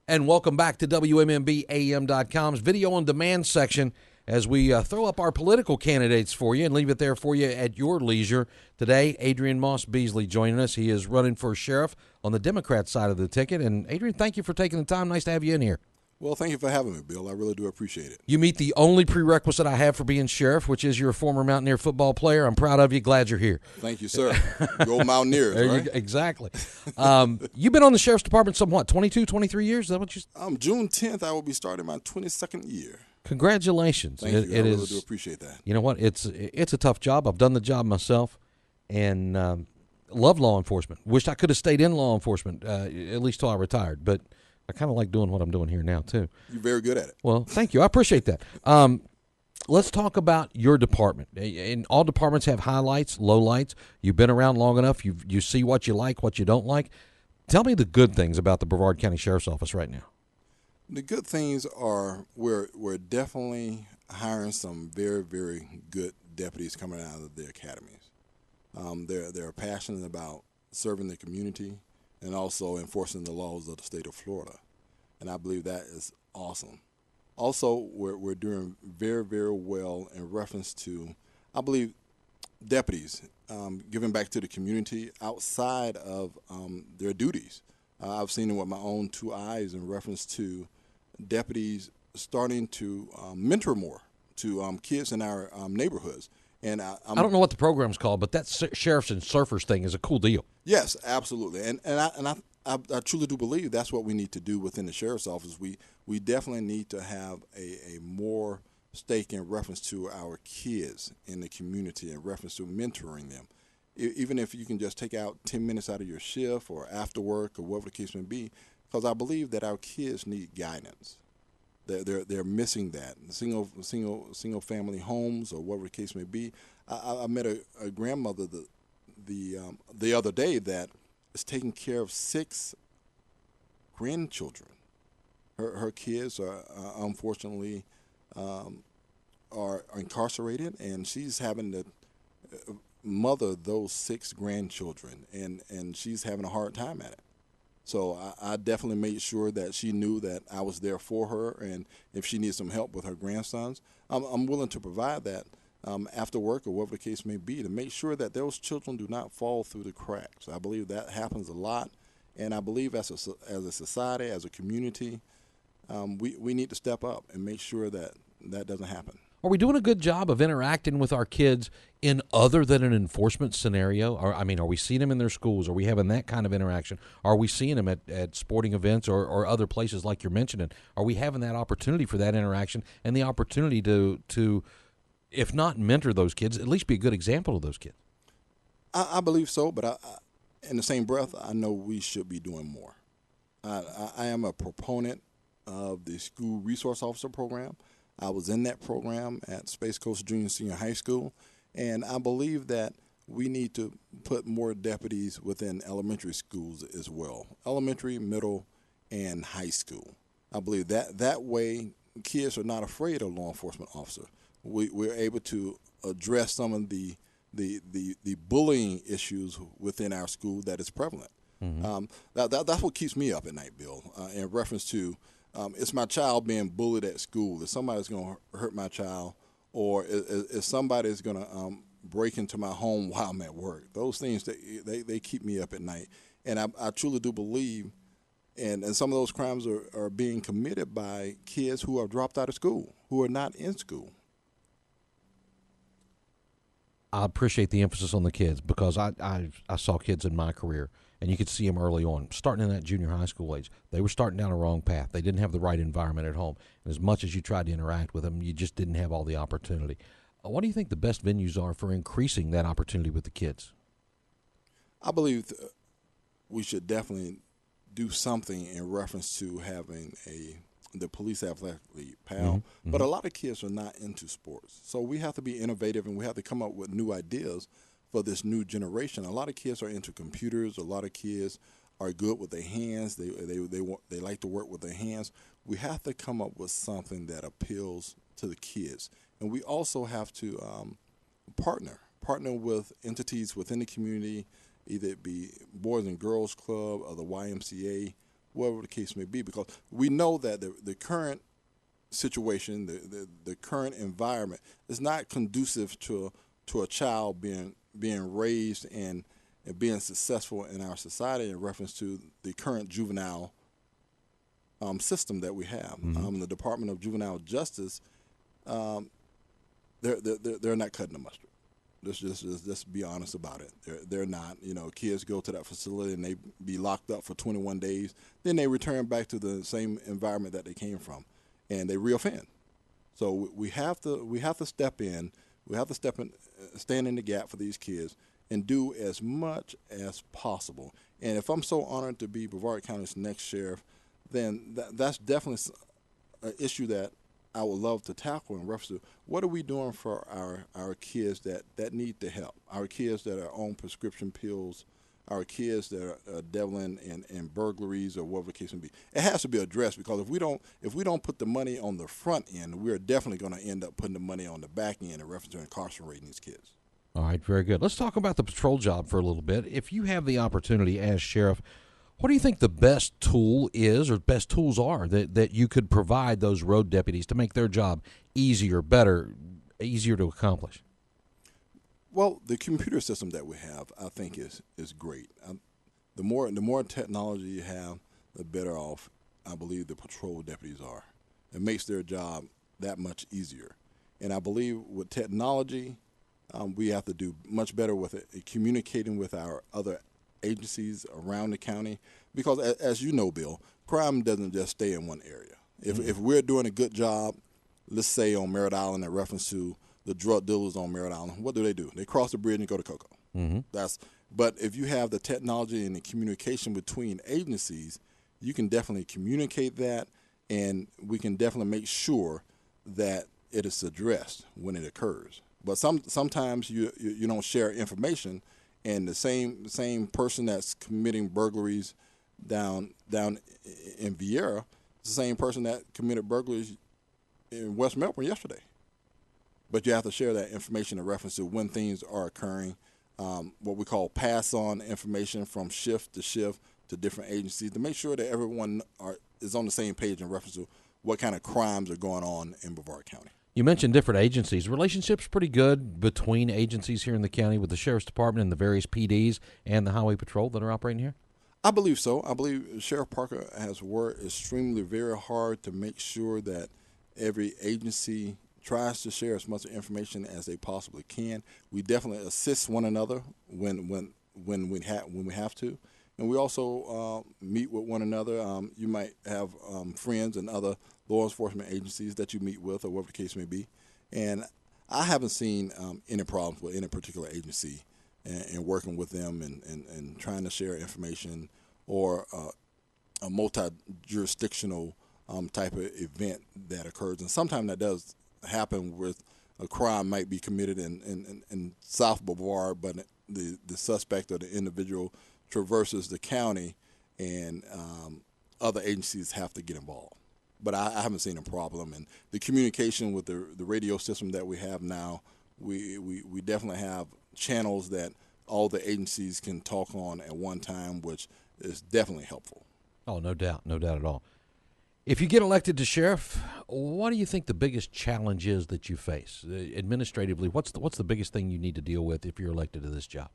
And welcome back to WMMB Video on Demand section as we throw up our political candidates for you and leave it there for you at your leisure. Today, Adrian Beasley joining us. He is running for sheriff on the Democrat side of the ticket. And Adrian, thank you for taking the time. Nice to have you in here. Well, thank you for having me, Bill. I really do appreciate it. You meet the only prerequisite I have for being sheriff, which is you're a former Mountaineer football player. I'm proud of you. Glad you're here. Thank you, sir. Go Mountaineers, right? Exactly. You've been on the sheriff's department somewhat, 22, 23 years? Is that what you June 10th, I will be starting my 22nd year. Congratulations. Thank you. I really do appreciate that. You know what? It's a tough job. I've done the job myself and love law enforcement. Wished I could have stayed in law enforcement at least till I retired, but I kind of like doing what I'm doing here now, too. You're very good at it. Well, thank you. I appreciate that. Let's talk about your department. And all departments have highlights, lowlights. You've been around long enough. You see what you like, what you don't like. Tell me the good things about the Brevard County Sheriff's Office right now. The good things are we're definitely hiring some very, very good deputies coming out of the academies. They're passionate about serving the community and also enforcing the laws of the state of Florida. And I believe that is awesome. Also, we're doing very, very well in reference to, I believe, deputies giving back to the community outside of their duties. I've seen it with my own two eyes in reference to deputies starting to mentor more to kids in our neighborhoods. And I don't know what the program's called, but that Sheriffs and Surfers thing is a cool deal. Yes, absolutely. And I truly do believe that's what we need to do within the Sheriff's Office. We definitely need to have a more stake in reference to our kids in the community, in reference to mentoring them. Even if you can just take out 10 minutes out of your shift or after work or whatever the case may be, because I believe that our kids need guidance. They're missing that. Single family homes or whatever the case may be. I met a grandmother the other day that is taking care of 6 grandchildren. Her kids are unfortunately are incarcerated, and she's having to mother those 6 grandchildren, and she's having a hard time at it. So I definitely made sure that she knew that I was there for her, and if she needs some help with her grandsons, I'm willing to provide that after work or whatever the case may be, to make sure that those children do not fall through the cracks. I believe that happens a lot, and I believe as a society, as a community, we need to step up and make sure that that doesn't happen. Are we doing a good job of interacting with our kids in other than an enforcement scenario? Or, are we seeing them in their schools? Are we having that kind of interaction? Are we seeing them at sporting events or other places like you're mentioning? Are we having that opportunity for that interaction and the opportunity to if not mentor those kids, at least be a good example of those kids? I believe so, but in the same breath, I know we should be doing more. I am a proponent of the school resource officer program. I was in that program at Space Coast Junior Senior High School, and I believe that we need to put more deputies within elementary schools as well, elementary, middle, and high school. I believe that way kids are not afraid of law enforcement officer. We're able to address some of the bullying issues within our school that is prevalent. Mm-hmm. That's what keeps me up at night, Bill, in reference to it's my child being bullied at school. If somebody's going to hurt my child, or if somebody's going to break into my home while I'm at work, those things, they keep me up at night. And I truly do believe, and some of those crimes are being committed by kids who are dropped out of school, who are not in school. I appreciate the emphasis on the kids because I saw kids in my career, and you could see them early on, starting in that junior high school age. They were starting down a wrong path. They didn't have the right environment at home. And as much as you tried to interact with them, you just didn't have all the opportunity. What do you think the best venues are for increasing that opportunity with the kids? I believe we should definitely do something in reference to having the police athletic league, PAL. Mm-hmm. But a lot of kids are not into sports. So we have to be innovative, and we have to come up with new ideas for this new generation. A lot of kids are into computers. A lot of kids are good with their hands. They like to work with their hands. We have to come up with something that appeals to the kids. And we also have to partner with entities within the community, either it be Boys and Girls Club or the YMCA, whatever the case may be, because we know that the current situation, the current environment is not conducive to a child being raised and being successful in our society in reference to the current juvenile system that we have. Mm-hmm. The Department of Juvenile Justice, they're not cutting the mustard. Let's be honest about it. They're not. Kids go to that facility and they be locked up for 21 days. Then they return back to the same environment that they came from, and they reoffend. So we have to step in. We have to stand in the gap for these kids and do as much as possible. And if I'm so honored to be Brevard County's next sheriff, then that's definitely an issue that I would love to tackle in reference to what are we doing for our kids that need the help, our kids that are on prescription pills, our kids that are dabbling in burglaries or whatever the case may be. It has to be addressed, because if we don't put the money on the front end, we're definitely going to end up putting the money on the back end in reference to incarcerating these kids. All right, very good. Let's talk about the patrol job for a little bit. If you have the opportunity as sheriff, what do you think the best tool is, or best tools are, that you could provide those road deputies to make their job easier, better, easier to accomplish? Well, the computer system that we have, I think, is great. The more technology you have, the better off I believe the patrol deputies are. It makes their job that much easier. And I believe with technology, we have to do much better with it, communicating with our other agencies around the county, because as you know, Bill, crime doesn't just stay in one area. If we're doing a good job, let's say on Merritt Island in reference to the drug dealers on Merritt Island, what do? They cross the bridge and go to Cocoa. Mm-hmm. But if you have the technology and the communication between agencies, you can definitely communicate that, and we can definitely make sure that it is addressed when it occurs. But sometimes you don't share information, and the same person that's committing burglaries down in Vieira is the same person that committed burglaries in West Melbourne yesterday. But you have to share that information in reference to when things are occurring, what we call pass-on information from shift to different agencies, to make sure that everyone is on the same page in reference to what kind of crimes are going on in Brevard County. You mentioned different agencies. Relationships pretty good between agencies here in the county, with the Sheriff's Department and the various PDs and the Highway Patrol that are operating here? I believe so. I believe Sheriff Parker has worked extremely very hard to make sure that every agency tries to share as much information as they possibly can. We definitely assist one another when we have to, and we also meet with one another. You might have friends and other law enforcement agencies that you meet with, or whatever the case may be. And I haven't seen any problems with any particular agency in working with them and trying to share information, or a multi-jurisdictional type of event that occurs. And sometimes that does happen with a crime might be committed in South Brevard, but the suspect or the individual traverses the county, and other agencies have to get involved. But I haven't seen a problem. And the communication with the radio system that we have now, we definitely have channels that all the agencies can talk on at one time, which is definitely helpful. Oh, no doubt at all. If you get elected to sheriff, what do you think the biggest challenge is that you face administratively? What's the biggest thing you need to deal with if you're elected to this job?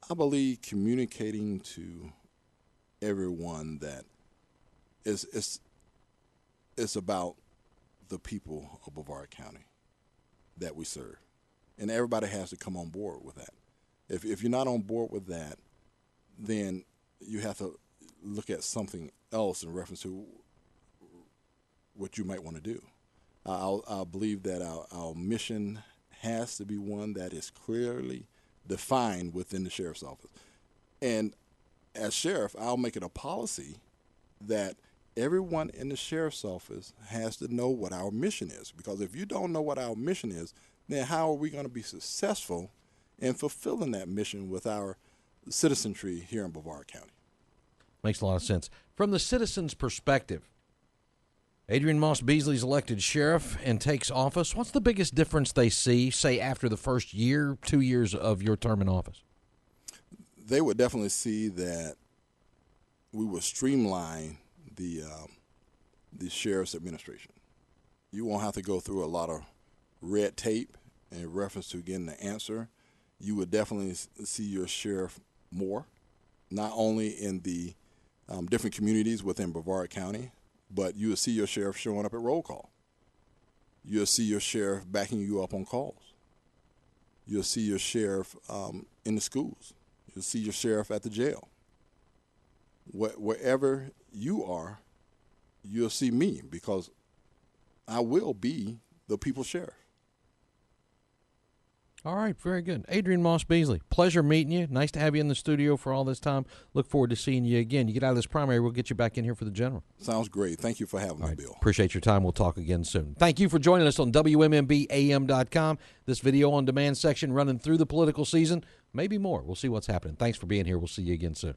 I believe communicating to everyone that it's about the people of Brevard County that we serve, and everybody has to come on board with that. If you're not on board with that, then you have to look at something else in reference to what you might want to do. I believe that our mission has to be one that is clearly defined within the sheriff's office. And as sheriff, I'll make it a policy that everyone in the sheriff's office has to know what our mission is. Because if you don't know what our mission is, then how are we going to be successful in fulfilling that mission with our citizenry here in Brevard County? Makes a lot of sense. From the citizens' perspective, Adrian Moss Beasley's elected sheriff and takes office. What's the biggest difference they see, say, after the first year, 2 years of your term in office? They would definitely see that streamline the sheriff's administration. You won't have to go through a lot of red tape in reference to getting the answer. You would definitely see your sheriff more, not only in the different communities within Brevard County, but you will see your sheriff showing up at roll call. You'll see your sheriff backing you up on calls. You'll see your sheriff in the schools. You'll see your sheriff at the jail. Wherever you are, you'll see me, because I will be the people's sheriff. All right, very good. Adrian Moss Beasley, pleasure meeting you. Nice to have you in the studio for all this time. Look forward to seeing you again. You get out of this primary, we'll get you back in here for the general. Sounds great. Thank you for having me, Bill. Appreciate your time. We'll talk again soon. Thank you for joining us on WMMBAM.com. This video on demand section running through the political season, maybe more. We'll see what's happening. Thanks for being here. We'll see you again soon.